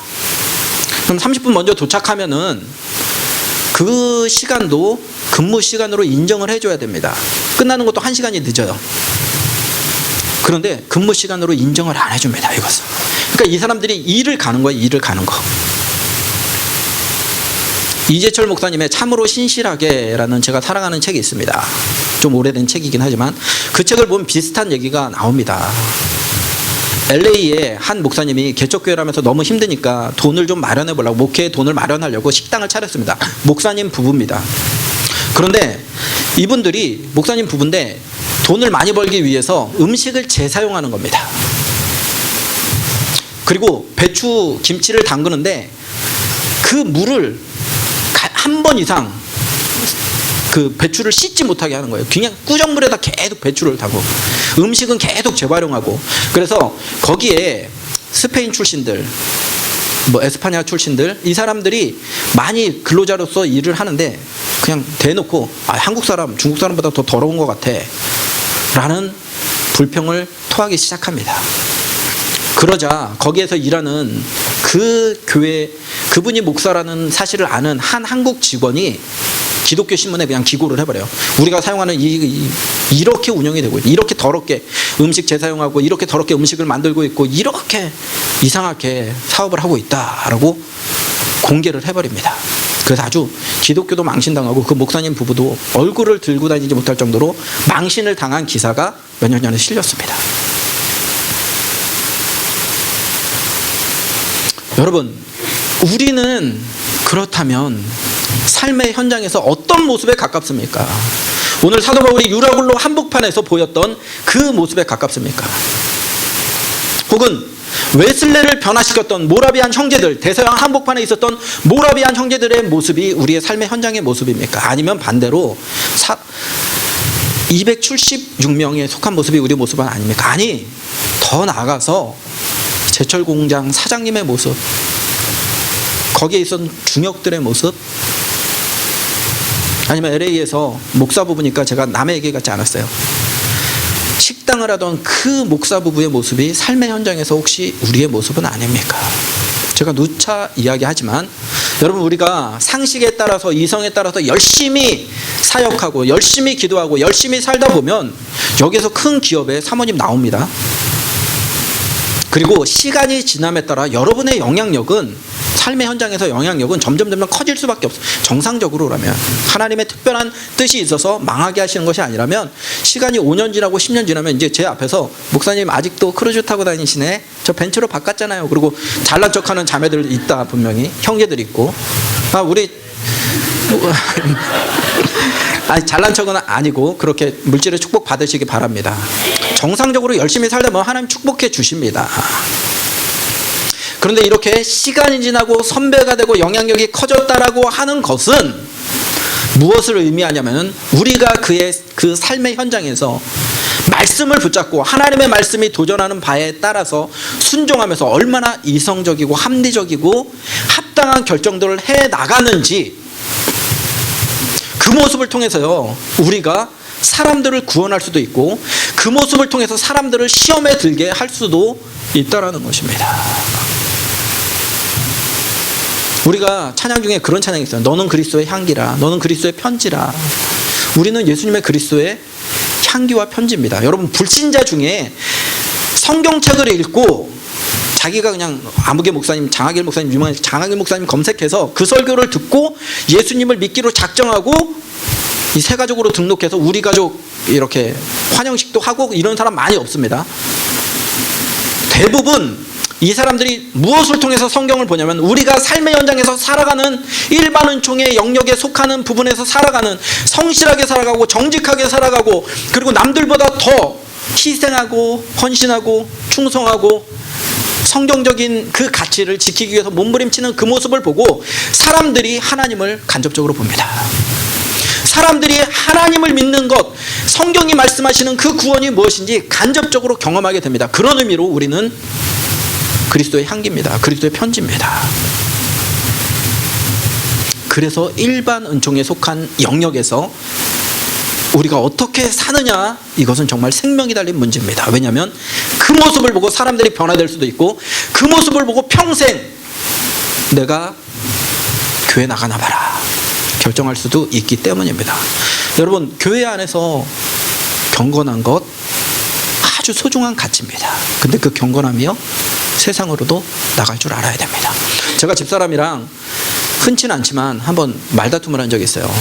그럼 30분 먼저 도착하면은 그 시간도 근무 시간으로 인정을 해줘야 됩니다. 끝나는 것도 1시간이 늦어요. 그런데 근무 시간으로 인정을 안 해줍니다. 이것은. 그러니까 이 사람들이 일을 가는 거예요. 일을 가는 거. 이재철 목사님의 참으로 신실하게라는 제가 사랑하는 책이 있습니다. 좀 오래된 책이긴 하지만 그 책을 보면 비슷한 얘기가 나옵니다. LA에 한 목사님이 개척교회를 하면서 너무 힘드니까 돈을 좀 마련해 보려고, 목회에 돈을 마련하려고 식당을 차렸습니다. 목사님 부부입니다. 그런데 이분들이 목사님 부부인데 돈을 많이 벌기 위해서 음식을 재사용하는 겁니다. 그리고 배추, 김치를 담그는데 그 물을 한 번 이상 그 배추를 씻지 못하게 하는 거예요. 그냥 꾸정물에다 계속 배추를 담고 음식은 계속 재활용하고. 그래서 거기에 스페인 출신들, 에스파냐 출신들, 이 사람들이 많이 근로자로서 일을 하는데 그냥 대놓고 한국 사람, 중국 사람보다 더 더러운 것 같아 라는 불평을 토하기 시작합니다. 그러자 거기에서 일하는 그 교회, 그분이 목사라는 사실을 아는 한 한국 직원이 기독교 신문에 그냥 기고를 해버려요. 우리가 사용하는 이렇게 운영이 되고 있고, 이렇게 더럽게 음식 재사용하고, 이렇게 더럽게 음식을 만들고 있고, 이렇게 이상하게 사업을 하고 있다라고 공개를 해버립니다. 그래서 아주 기독교도 망신당하고 그 목사님 부부도 얼굴을 들고 다니지 못할 정도로 망신을 당한 기사가 몇 년 전에 실렸습니다. 여러분, 우리는 그렇다면 삶의 현장에서 어떤 모습에 가깝습니까? 오늘 사도 바울이 유라굴로 한복판에서 보였던 그 모습에 가깝습니까? 혹은 웨슬레를 변화시켰던 모라비안 형제들, 대서양 한복판에 있었던 모라비안 형제들의 모습이 우리의 삶의 현장의 모습입니까? 아니면 반대로 276명에 속한 모습이 우리 모습은 아닙니까? 아니, 더 나아가서 제철 공장 사장님의 모습, 거기에 있었던 중역들의 모습, 아니면 LA에서 목사 부부니까 제가 남의 얘기 같지 않았어요. 식당을 하던 그 목사 부부의 모습이 삶의 현장에서 혹시 우리의 모습은 아닙니까? 제가 누차 이야기하지만 여러분, 우리가 상식에 따라서, 이성에 따라서 열심히 사역하고 열심히 기도하고 열심히 살다 보면 여기서 큰 기업의 사모님 나옵니다. 그리고 시간이 지남에 따라 여러분의 영향력은, 삶의 현장에서 영향력은 점점 커질 수밖에 없어요. 정상적으로라면, 하나님의 특별한 뜻이 있어서 망하게 하시는 것이 아니라면, 시간이 5년 지나고 10년 지나면 이제 제 앞에서 목사님 아직도 크루즈 타고 다니시네, 저 벤츠로 바꿨잖아요. 그리고 잘난 척하는 자매들 있다, 분명히 형제들 있고. 우리 아니, 잘난 척은 아니고 그렇게 물질의 축복 받으시기 바랍니다. 정상적으로 열심히 살다 보면 하나님 축복해 주십니다. 그런데 이렇게 시간이 지나고 선배가 되고 영향력이 커졌다라고 하는 것은 무엇을 의미하냐면, 우리가 그의 그 삶의 현장에서 말씀을 붙잡고 하나님의 말씀이 도전하는 바에 따라서 순종하면서 얼마나 이성적이고 합리적이고 합당한 결정들을 해 나가는지, 그 모습을 통해서요 우리가 사람들을 구원할 수도 있고 그 모습을 통해서 사람들을 시험에 들게 할 수도 있다라는 것입니다. 우리가 찬양 중에 그런 찬양이 있어요. 너는 그리스도의 향기라, 너는 그리스도의 편지라. 우리는 예수님의 그리스도의 향기와 편지입니다. 여러분, 불신자 중에 성경책을 읽고 자기가 그냥 아무개 목사님, 장하길 목사님, 유명한 장하길 목사님 검색해서 그 설교를 듣고 예수님을 믿기로 작정하고 이 세 가족으로 등록해서 우리 가족 이렇게 환영식도 하고 이런 사람 많이 없습니다. 대부분 이 사람들이 무엇을 통해서 성경을 보냐면 우리가 삶의 현장에서 살아가는 일반 은총의 영역에 속하는 부분에서 살아가는, 성실하게 살아가고 정직하게 살아가고, 그리고 남들보다 더 희생하고 헌신하고 충성하고 성경적인 그 가치를 지키기 위해서 몸부림치는 그 모습을 보고 사람들이 하나님을 간접적으로 봅니다. 사람들이 하나님을 믿는 것, 성경이 말씀하시는 그 구원이 무엇인지 간접적으로 경험하게 됩니다. 그런 의미로 우리는 그리스도의 향기입니다. 그리스도의 편지입니다. 그래서 일반 은총에 속한 영역에서 우리가 어떻게 사느냐, 이것은 정말 생명이 달린 문제입니다. 왜냐하면 그 모습을 보고 사람들이 변화될 수도 있고 그 모습을 보고 평생 내가 교회 나가나 봐라 결정할 수도 있기 때문입니다. 여러분, 교회 안에서 경건한 것 아주 소중한 가치입니다. 근데 그 경건함이요 세상으로도 나갈 줄 알아야 됩니다. 제가 집사람이랑 흔치는 않지만 한번 말다툼을 한 적이 있어요.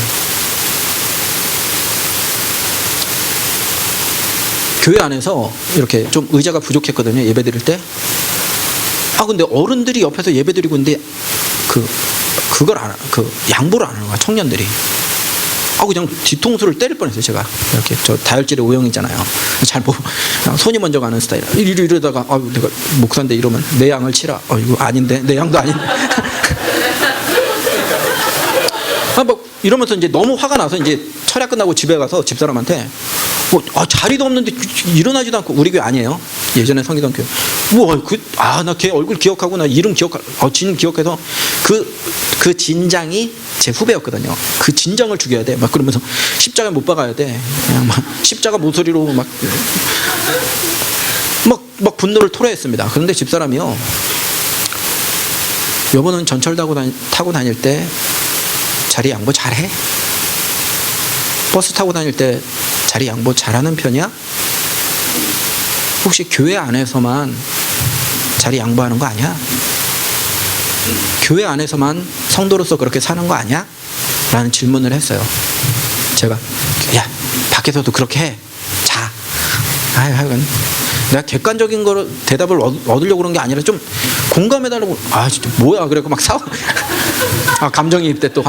교회 안에서 이렇게 좀 의자가 부족했거든요, 예배 드릴 때. 근데 어른들이 옆에서 예배 드리고 있는데 그걸 안, 양보를 안 하는 거야, 청년들이. 그냥 뒤통수를 때릴 뻔했어요, 제가. 이렇게 저 다혈질의 O형이잖아요. 잘 보고 손이 먼저 가는 스타일. 이러다가 내가 목사인데 이러면 내 양을 치라. 이거 아닌데, 내 양도 아닌데. 이러면서 이제 너무 화가 나서 이제 철야 끝나고 집에 가서 집사람한테 자리도 없는데 일어나지도 않고, 우리 교회 아니에요. 예전에 성기동 교회. 나 걔 얼굴 기억하고 나 이름 진 기억해서 그 진장이 제 후배였거든요. 그 진장을 죽여야 돼. 막 그러면서 십자가 못 박아야 돼. 그냥 막 십자가 모서리로 막 분노를 토로했습니다. 그런데 집사람이요, 여보는 전철 타고 다닐 때 자리 양보 잘해? 버스 타고 다닐 때 자리 양보 잘하는 편이야? 혹시 교회 안에서만 자리 양보하는 거 아니야? 교회 안에서만 성도로서 그렇게 사는 거 아니야? 라는 질문을 했어요. 제가 야, 밖에서도 그렇게 해. 자. 내가 객관적인 거로 대답을 얻으려고 그런 게 아니라 좀 공감해달라고. 진짜 뭐야, 그래고 막 싸워. 감정이입돼 또.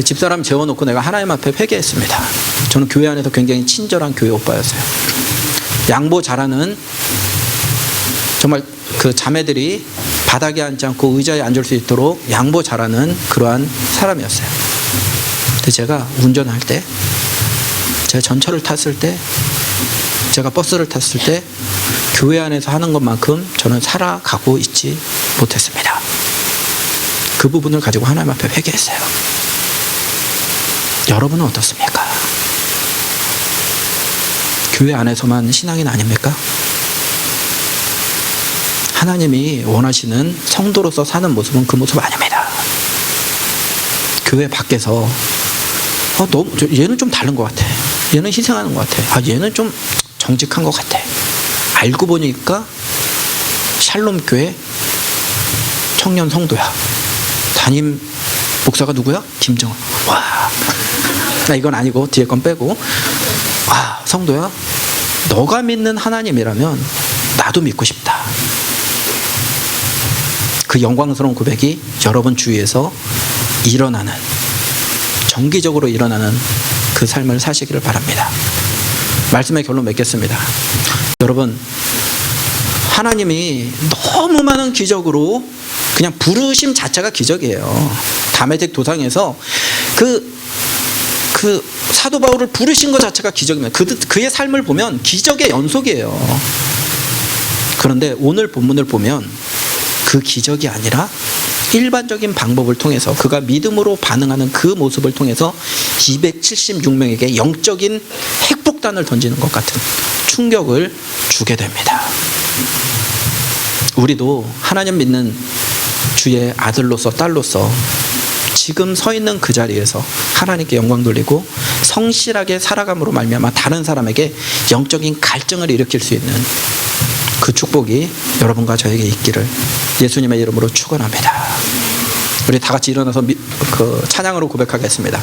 집사람 재워놓고 내가 하나님 앞에 회개했습니다. 저는 교회 안에서 굉장히 친절한 교회 오빠였어요. 양보 잘하는, 정말 그 자매들이 바닥에 앉지 않고 의자에 앉을 수 있도록 양보 잘하는 그러한 사람이었어요. 근데 제가 운전할 때, 제가 전철을 탔을 때, 제가 버스를 탔을 때 교회 안에서 하는 것만큼 저는 살아가고 있지 못했습니다. 그 부분을 가지고 하나님 앞에 회개했어요. 여러분은 어떻습니까? 교회 안에서만 신앙인 아닙니까? 하나님이 원하시는 성도로서 사는 모습은 그 모습 아닙니다. 교회 밖에서 얘는 좀 다른 것 같아. 얘는 희생하는 것 같아. 얘는 좀 정직한 것 같아. 알고 보니까 샬롬 교회 청년 성도야. 담임 목사가 누구야? 김정은. 이건 아니고 뒤에 건 빼고. 성도야, 너가 믿는 하나님이라면 나도 믿고 싶다. 그 영광스러운 고백이 여러분 주위에서 일어나는, 정기적으로 일어나는 그 삶을 사시기를 바랍니다. 말씀의 결론 맺겠습니다. 여러분, 하나님이 너무 많은 기적으로, 그냥 부르심 자체가 기적이에요. 다메섹 도상에서 그 사도 바울을 부르신 것 자체가 기적입니다. 그의 삶을 보면 기적의 연속이에요. 그런데 오늘 본문을 보면 그 기적이 아니라 일반적인 방법을 통해서 그가 믿음으로 반응하는 그 모습을 통해서 276명에게 영적인 핵폭탄을 던지는 것 같은 충격을 주게 됩니다. 우리도 하나님 믿는 주의 아들로서 딸로서 지금 서 있는 그 자리에서 하나님께 영광 돌리고 성실하게 살아감으로 말미암아 다른 사람에게 영적인 갈증을 일으킬 수 있는 그 축복이 여러분과 저에게 있기를 예수님의 이름으로 축원합니다. 우리 다 같이 일어나서 찬양으로 고백하겠습니다.